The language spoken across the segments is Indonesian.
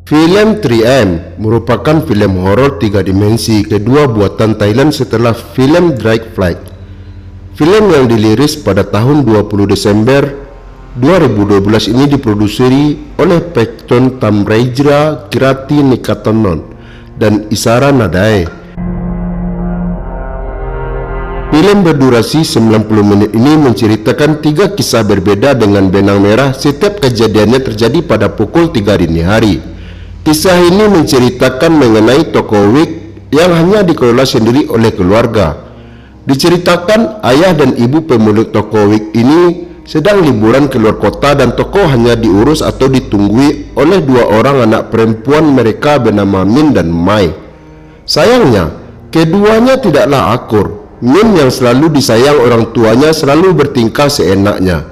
Film 3M merupakan film horor 3 dimensi kedua buatan Thailand setelah film Drake Flight. Film yang dirilis pada tahun 20 Desember 2012 ini diproduksi oleh Pekton Tamrejra Kirati Nikatonon dan Isara Nadae. Film berdurasi 90 menit ini menceritakan 3 kisah berbeda dengan benang merah. Setiap kejadiannya terjadi pada pukul 3 dini hari. Kisah ini menceritakan mengenai toko wig yang hanya dikelola sendiri oleh keluarga. Diceritakan ayah dan ibu pemilik toko wig ini sedang liburan keluar kota dan toko hanya diurus atau ditunggui oleh 2 orang anak perempuan mereka bernama Min dan Mai. Sayangnya, keduanya tidaklah akur. Min yang selalu disayang orang tuanya selalu bertingkah seenaknya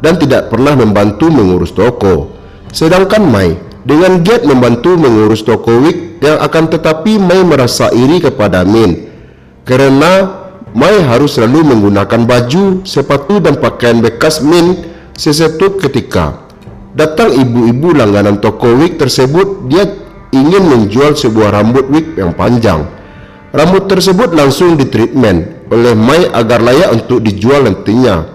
dan tidak pernah membantu mengurus toko. Sedangkan Mai dengan giat membantu mengurus toko wig yang akan tetapi Mai merasa iri kepada Min karena Mai harus selalu menggunakan baju, sepatu dan pakaian bekas Min. Sesuatu ketika datang ibu-ibu langganan toko wig tersebut. Dia ingin menjual sebuah rambut wig yang panjang. Rambut tersebut langsung ditreatment oleh Mai agar layak untuk dijual nantinya.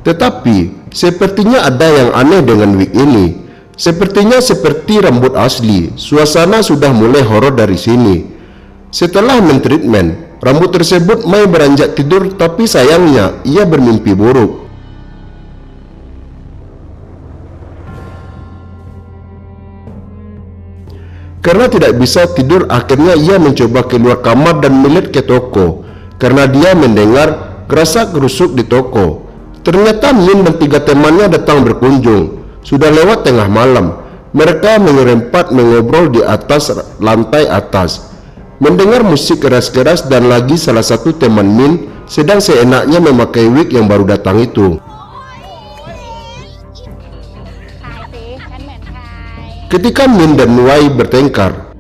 Tetapi sepertinya ada yang aneh dengan wig ini. Sepertinya seperti rambut asli. Suasana sudah mulai horor dari sini. Setelah mentreatment rambut tersebut, Mai beranjak tidur, tapi sayangnya ia bermimpi buruk. Karena tidak bisa tidur, akhirnya ia mencoba keluar kamar dan melihat ke toko. Karena dia mendengar gerasa-gerusuk di toko. Ternyata Min dan 3 temannya datang berkunjung. Sudah lewat tengah malam. Mereka mengerempat mengobrol di atas lantai atas, mendengar musik keras-keras, dan lagi salah satu teman Min sedang seenaknya memakai wig yang baru datang itu. Ketika Min dan Wai bertengkar,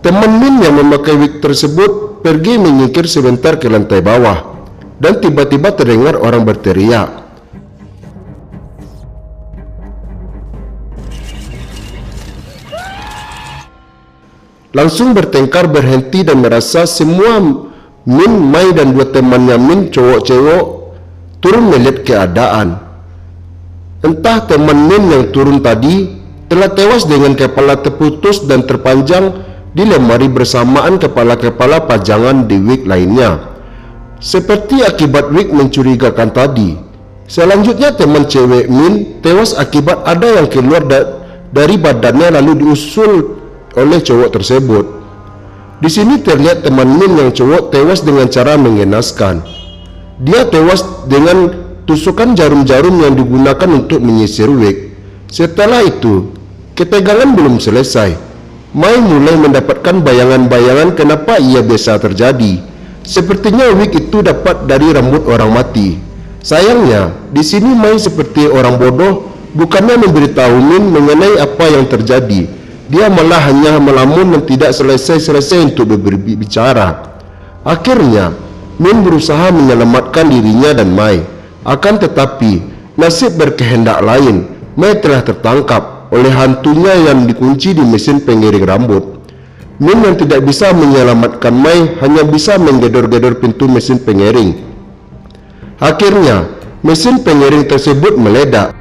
teman Min yang memakai wig tersebut pergi menyingkir sebentar ke lantai bawah, dan tiba-tiba terdengar orang berteriak. Langsung bertengkar berhenti dan merasa semua Min, Mai dan 2 temannya Min cowok-cewek turun melihat keadaan. Entah teman Min yang turun tadi telah tewas dengan kepala terputus dan terpanjang di lemari bersamaan kepala-kepala pajangan di wig lainnya. Seperti akibat wig mencurigakan tadi. Selanjutnya teman cewek Min tewas akibat ada yang keluar dari badannya lalu diusul oleh cowok tersebut. Di sini terlihat teman Min yang cowok tewas dengan cara mengenaskan. Dia tewas dengan tusukan jarum-jarum yang digunakan untuk menyisir wig. Setelah itu, ketegangan belum selesai. Mai mulai mendapatkan bayangan-bayangan kenapa ia bisa terjadi. Sepertinya wig itu dapat dari rambut orang mati. Sayangnya, di sini Mai seperti orang bodoh, bukannya memberitahu Min mengenai apa yang terjadi. Dia malah hanya melamun dan tidak selesai-selesai untuk berbicara. Akhirnya, Min berusaha menyelamatkan dirinya dan Mai. Akan tetapi, nasib berkehendak lain. Mai telah tertangkap oleh hantunya yang dikunci di mesin pengiring rambut. Min yang tidak bisa menyelamatkan Mai hanya bisa menggedor-gedor pintu mesin pengiring. Akhirnya, mesin pengiring tersebut meledak.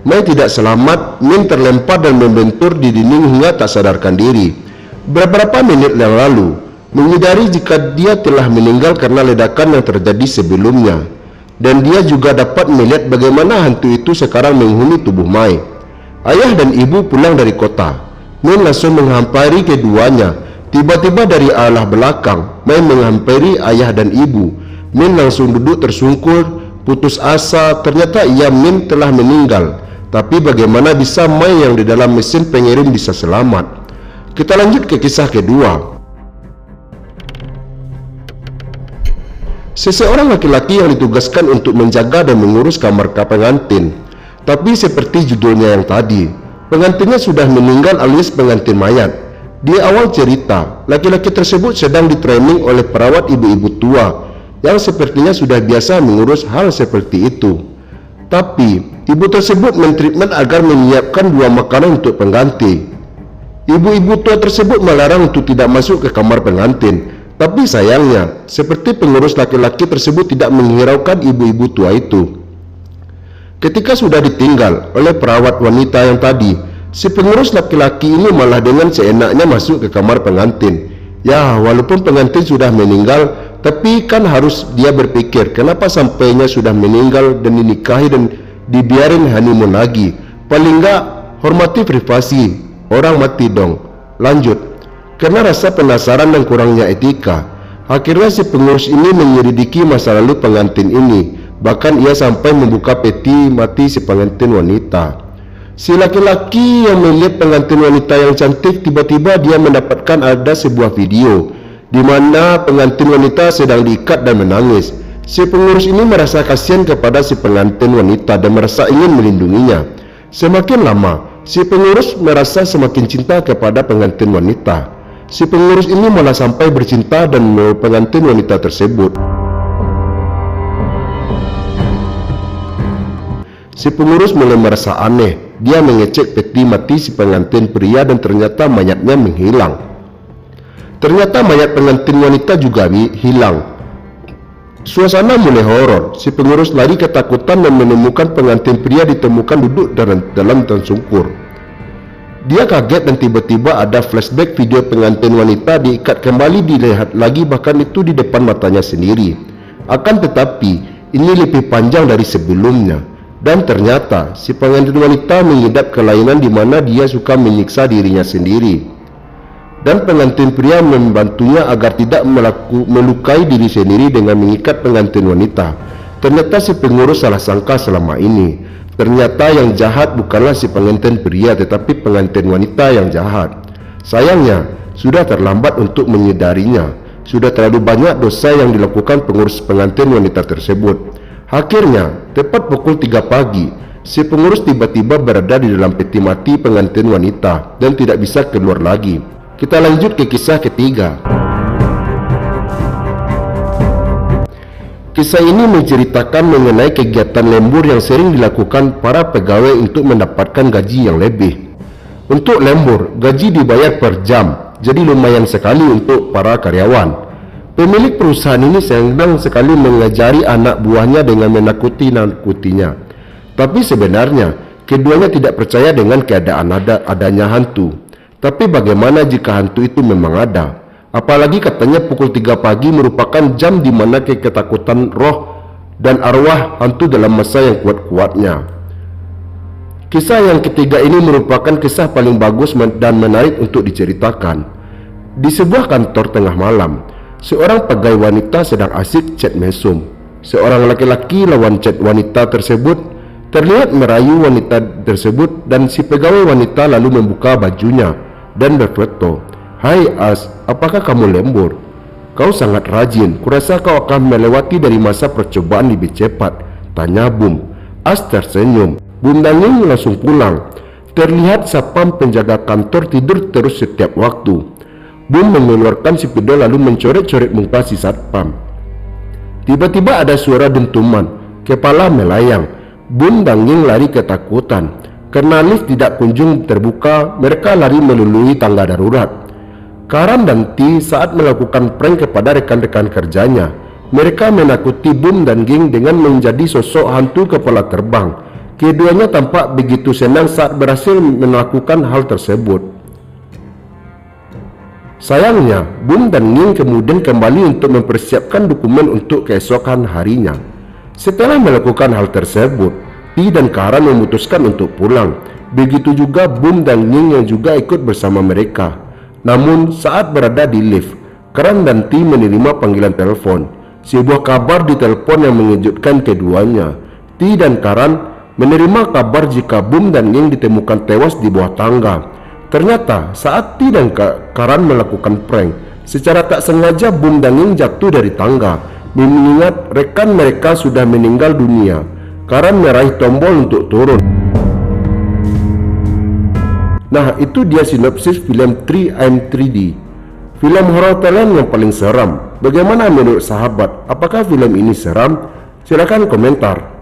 Mai tidak selamat. Min terlempar dan membentur di dinding hingga tak sadarkan diri. Beberapa menit yang lalu, menyadari jika dia telah meninggal karena ledakan yang terjadi sebelumnya. Dan dia juga dapat melihat bagaimana hantu itu sekarang menghuni tubuh Mai. Ayah dan ibu pulang dari kota. Min langsung menghampiri keduanya. Tiba-tiba dari arah belakang, Mai menghampiri ayah dan ibu. Min langsung duduk tersungkur, putus asa. Ternyata Min telah meninggal. Tapi bagaimana bisa Mai yang di dalam mesin pengirim bisa selamat? Kita lanjut ke kisah kedua. Seseorang laki-laki yang ditugaskan untuk menjaga dan mengurus kamar pengantin. Tapi seperti judulnya yang tadi, pengantinnya sudah meninggal alias pengantin mayat. Di awal cerita, laki-laki tersebut sedang ditraining oleh perawat ibu-ibu tua yang sepertinya sudah biasa mengurus hal seperti itu. Tapi ibu tersebut mentreatment agar menyiapkan 2 makanan untuk pengganti. Ibu-ibu tua tersebut melarang untuk tidak masuk ke kamar pengantin. Tapi sayangnya, seperti pengurus laki-laki tersebut tidak menghiraukan ibu-ibu tua itu. Ketika sudah ditinggal oleh perawat wanita yang tadi, si pengurus laki-laki ini malah dengan seenaknya masuk ke kamar pengantin. Ya, walaupun pengantin sudah meninggal, tapi kan harus dia berpikir, kenapa sampainya sudah meninggal dan dinikahi dan dibiarin honeymoon lagi. Paling enggak hormati privasi orang mati dong. Lanjut, karena rasa penasaran dan kurangnya etika, akhirnya si pengurus ini menyelidiki masa lalu pengantin ini. Bahkan ia sampai membuka peti mati si pengantin wanita. Si laki-laki yang melihat pengantin wanita yang cantik, tiba-tiba dia mendapatkan ada sebuah video di mana pengantin wanita sedang diikat dan menangis. Si pengurus ini merasa kasihan kepada si pengantin wanita dan merasa ingin melindunginya. Semakin lama, si pengurus merasa semakin cinta kepada pengantin wanita. Si pengurus ini malah sampai bercinta dan pengantin wanita tersebut. Si pengurus mulai merasa aneh. Dia mengecek peti mati si pengantin pria dan ternyata mayatnya menghilang. Ternyata mayat pengantin wanita juga hilang. Suasana mulai horor. Si pengurus lari ketakutan dan menemukan pengantin pria ditemukan duduk dalam tersungkur. Dia kaget dan tiba-tiba ada flashback video pengantin wanita diikat kembali, dilihat lagi, bahkan itu di depan matanya sendiri. Akan tetapi ini lebih panjang dari sebelumnya. Dan ternyata si pengantin wanita mengidap kelainan di mana dia suka menyiksa dirinya sendiri. Dan pengantin pria membantunya agar tidak melukai diri sendiri dengan mengikat pengantin wanita. Ternyata si pengurus salah sangka selama ini. Ternyata yang jahat bukanlah si pengantin pria, tetapi pengantin wanita yang jahat. Sayangnya sudah terlambat untuk menyadarinya. Sudah terlalu banyak dosa yang dilakukan pengurus pengantin wanita tersebut. Akhirnya, tepat pukul 3 pagi, si pengurus tiba-tiba berada di dalam peti mati pengantin wanita dan tidak bisa keluar lagi. Kita lanjut ke kisah ketiga. Kisah ini menceritakan mengenai kegiatan lembur yang sering dilakukan para pegawai untuk mendapatkan gaji yang lebih. Untuk lembur, gaji dibayar per jam, jadi lumayan sekali untuk para karyawan. Pemilik perusahaan ini senang sekali mengajari anak buahnya dengan menakuti-nakutinya. Tapi sebenarnya, keduanya tidak percaya dengan keadaan adanya hantu. Tapi bagaimana jika hantu itu memang ada? Apalagi katanya pukul 3 pagi merupakan jam di mana ketakutan roh dan arwah hantu dalam masa yang kuat-kuatnya. Kisah yang ketiga ini merupakan kisah paling bagus dan menarik untuk diceritakan. Di sebuah kantor tengah malam, seorang pegawai wanita sedang asik chat mesum. Seorang laki-laki lawan chat wanita tersebut terlihat merayu wanita tersebut dan si pegawai wanita lalu membuka bajunya dan berfoto. "Hai As, apakah kamu lembur? Kau sangat rajin. Kurasa kau akan melewati dari masa percobaan lebih cepat," tanya Bum. As tersenyum. Bum Danging langsung pulang. Terlihat sapam penjaga kantor tidur terus setiap waktu. Bum mengeluarkan spidol lalu mencoret-coret muka si satpam. Tiba-tiba ada suara dentuman. Kepala melayang. Bum Danging lari ketakutan. Karena lift tidak kunjung terbuka, mereka lari melalui tangga darurat. Karan dan T saat melakukan prank kepada rekan-rekan kerjanya. Mereka menakuti Bum dan geng dengan menjadi sosok hantu kepala terbang. Keduanya tampak begitu senang saat berhasil melakukan hal tersebut. Sayangnya, Bum dan Ning kemudian kembali untuk mempersiapkan dokumen untuk keesokan harinya. Setelah melakukan hal tersebut, T dan Karan memutuskan untuk pulang. Begitu juga Bum dan Ning yang juga ikut bersama mereka. Namun, saat berada di lift, Karan dan T menerima panggilan telepon. Sebuah kabar di telepon yang mengejutkan keduanya. T dan Karan menerima kabar jika Bum dan Ning ditemukan tewas di bawah tangga. Ternyata saat T dan Karan melakukan prank, secara tak sengaja Bum dan Ning jatuh dari tangga. Mengingat rekan mereka sudah meninggal dunia, Karan meraih tombol untuk turun. Nah, itu dia sinopsis film 3 I'm 3D. film horor Thailand yang paling seram. Bagaimana menurut sahabat? Apakah film ini seram? Silakan komentar.